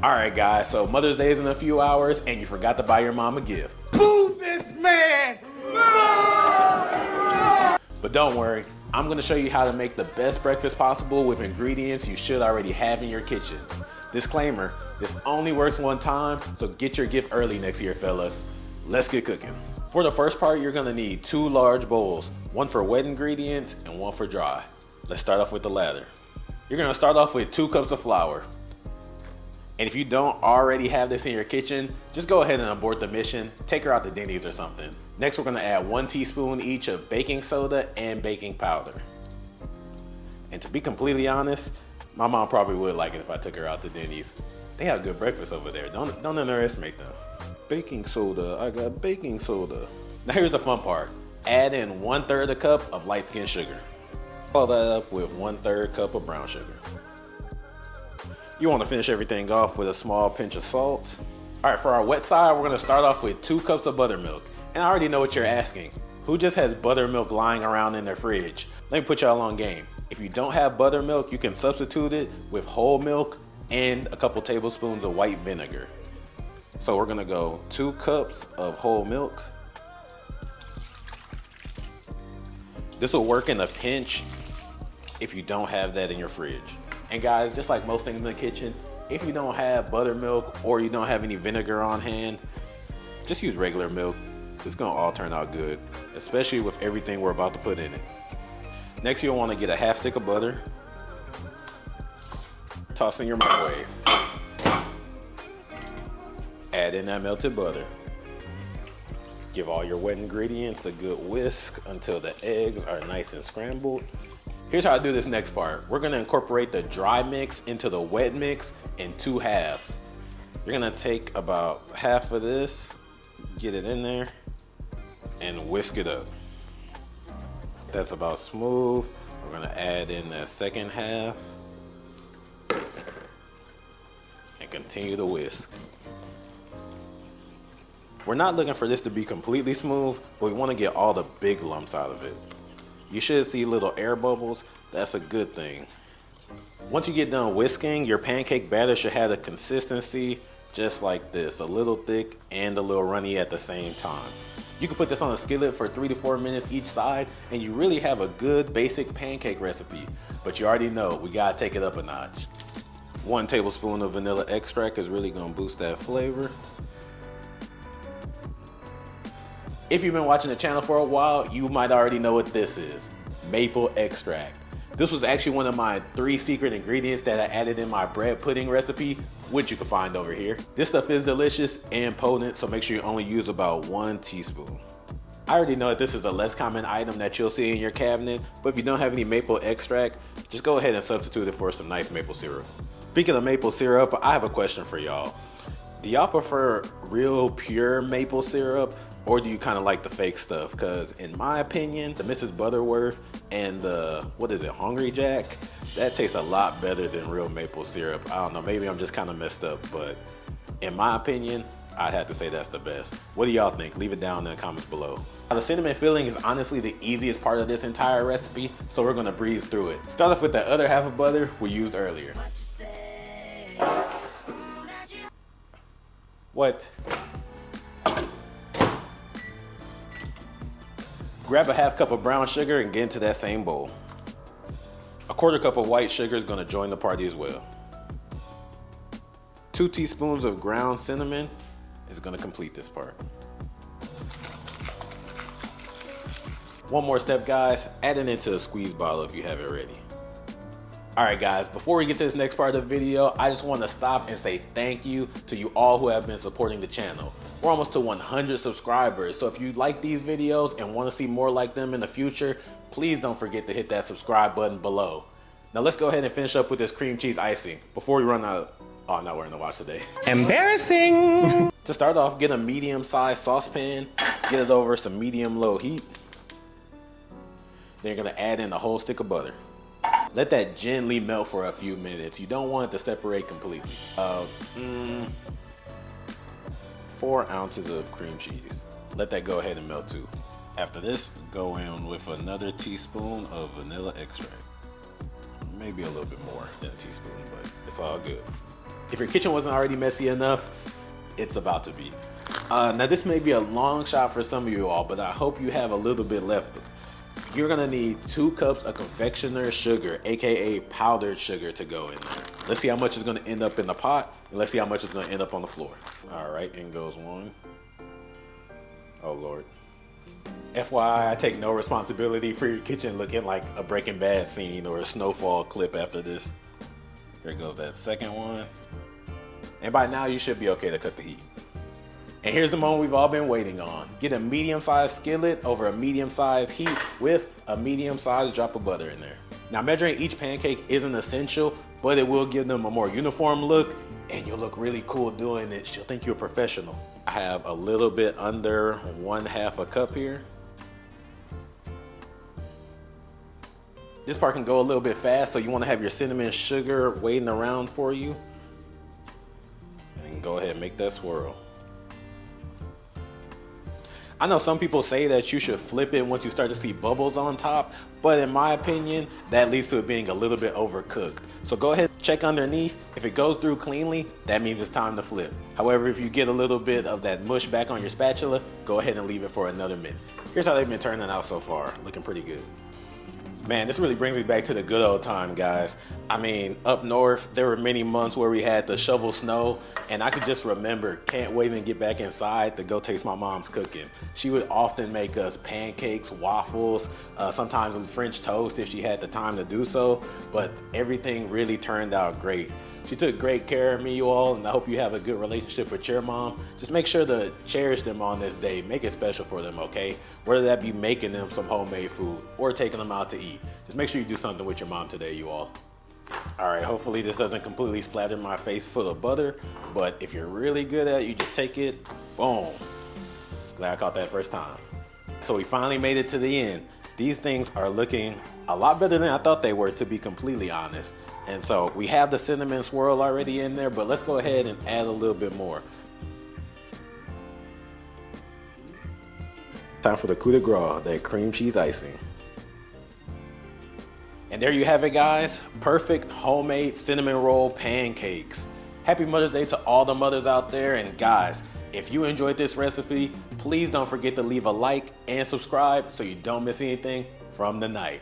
Alright guys, so Mother's Day is in a few hours and you forgot to buy your mom a gift. Boo this man! But don't worry, I'm going to show you how to make the best breakfast possible with ingredients you should already have in your kitchen. Disclaimer, this only works one time, so get your gift early next year, fellas. Let's get cooking. For the first part, you're going to need 2 large bowls, one for wet ingredients and one for dry. Let's start off with the latter. You're going to start off with 2 cups of flour. And if you don't already have this in your kitchen, just go ahead and abort the mission. Take her out to Denny's or something. Next, we're gonna add 1 teaspoon each of baking soda and baking powder. And to be completely honest, my mom probably would like it if I took her out to Denny's. They have good breakfast over there. Don't underestimate them. Baking soda, I got baking soda. Now here's the fun part. Add in 1/3 a cup of light skin sugar. Follow that up with 1/3 cup of brown sugar. You want to finish everything off with a small pinch of salt. All right, for our wet side, we're gonna start off with 2 cups of buttermilk. And I already know what you're asking. Who just has buttermilk lying around in their fridge? Let me put y'all on game. If you don't have buttermilk, you can substitute it with whole milk and a couple tablespoons of white vinegar. So we're gonna go 2 cups of whole milk. This will work in a pinch if you don't have that in your fridge. And guys, just like most things in the kitchen, if you don't have buttermilk or you don't have any vinegar on hand, just use regular milk. It's gonna all turn out good, especially with everything we're about to put in it. Next, you'll wanna get a 1/2 stick of butter. Toss in your microwave. Add in that melted butter. Give all your wet ingredients a good whisk until the eggs are nice and scrambled. Here's how I do this next part. We're gonna incorporate the dry mix into the wet mix in 2 halves. You're gonna take about half of this, get it in there, and whisk it up. That's about smooth. We're gonna add in that second half and continue to whisk. We're not looking for this to be completely smooth, but we wanna get all the big lumps out of it. You should see little air bubbles. That's a good thing. Once you get done whisking, your pancake batter should have a consistency just like this, a little thick and a little runny at the same time. You can put this on a skillet for 3 to 4 minutes each side, and you really have a good basic pancake recipe. But you already know, we gotta take it up a notch. 1 tablespoon of vanilla extract is really gonna boost that flavor. If you've been watching the channel for a while, you might already know what this is. Maple extract. This was actually one of my 3 secret ingredients that I added in my bread pudding recipe, which you can find over here. This stuff is delicious and potent, so make sure you only use about 1 teaspoon. I already know that this is a less common item that you'll see in your cabinet, but if you don't have any maple extract, just go ahead and substitute it for some nice maple syrup. Speaking of maple syrup, I have a question for y'all. Do y'all prefer real pure maple syrup, or do you kind of like the fake stuff? Because in my opinion, the Mrs. Butterworth and the, what is it, Hungry Jack, that tastes a lot better than real maple syrup. I don't know, maybe I'm just kind of messed up, but in my opinion, I'd have to say that's the best. What do y'all think? Leave it down in the comments below. Now, the cinnamon filling is honestly the easiest part of this entire recipe, so we're gonna breeze through it. Start off with the other half of butter we used earlier. What? Grab a 1/2 cup of brown sugar and get into that same bowl. A 1/4 cup of white sugar is gonna join the party as well. 2 teaspoons of ground cinnamon is gonna complete this part. One more step, guys, add it into a squeeze bottle if you have it ready. All right, guys, before we get to this next part of the video, I just want to stop and say thank you to you all who have been supporting the channel. We're almost to 100 subscribers, so if you like these videos and want to see more like them in the future, please don't forget to hit that subscribe button below. Now let's go ahead and finish up with this cream cheese icing before we run out. Oh, I'm not wearing the watch today. Embarrassing! To start off, get a medium-sized saucepan, get it over some medium-low heat. Then you're gonna add in a whole stick of butter. Let that gently melt for a few minutes. You don't want it to separate completely. 4 ounces of cream cheese. Let that go ahead and melt too. After this, go in with another teaspoon of vanilla extract. Maybe a little bit more than a teaspoon, but it's all good. If your kitchen wasn't already messy enough, it's about to be. Now this may be a long shot for some of you all, but I hope you have a little bit left. You're gonna need 2 cups of confectioner's sugar, aka powdered sugar, to go in there. Let's see how much is gonna end up in the pot, and let's see how much is gonna end up on the floor. All right, in goes 1. Oh Lord. FYI, I take no responsibility for your kitchen looking like a Breaking Bad scene or a Snowfall clip after this. Here goes that second one. And by now you should be okay to cut the heat. And here's the moment we've all been waiting on. Get a medium-sized skillet over a medium-sized heat with a medium-sized drop of butter in there. Now measuring each pancake isn't essential, but it will give them a more uniform look, and you'll look really cool doing it. She'll think you're a professional. I have a little bit under 1/2 a cup here. This part can go a little bit fast, so you want to have your cinnamon sugar waiting around for you. And go ahead and make that swirl. I know some people say that you should flip it once you start to see bubbles on top, but in my opinion, that leads to it being a little bit overcooked. So go ahead, check underneath. If it goes through cleanly, that means it's time to flip. However, if you get a little bit of that mush back on your spatula, go ahead and leave it for another minute. Here's how they've been turning out so far, looking pretty good. Man, this really brings me back to the good old time, guys. I mean, up north, there were many months where we had to shovel snow, and I could just remember, can't wait to get back inside to go taste my mom's cooking. She would often make us pancakes, waffles, sometimes French toast if she had the time to do so, but everything really turned out great. She took great care of me, you all, and I hope you have a good relationship with your mom. Just make sure to cherish them on this day. Make it special for them, okay? Whether that be making them some homemade food or taking them out to eat. Just make sure you do something with your mom today, you all. All right, hopefully this doesn't completely splatter my face full of butter, but if you're really good at it, you just take it, boom. Glad I caught that first time. So we finally made it to the end. These things are looking a lot better than I thought they were, to be completely honest. And so we have the cinnamon swirl already in there, but let's go ahead and add a little bit more. Time for the coup de grace, that cream cheese icing. And there you have it, guys. Perfect homemade cinnamon roll pancakes. Happy Mother's Day to all the mothers out there. And guys, if you enjoyed this recipe, please don't forget to leave a like and subscribe so you don't miss anything from the night.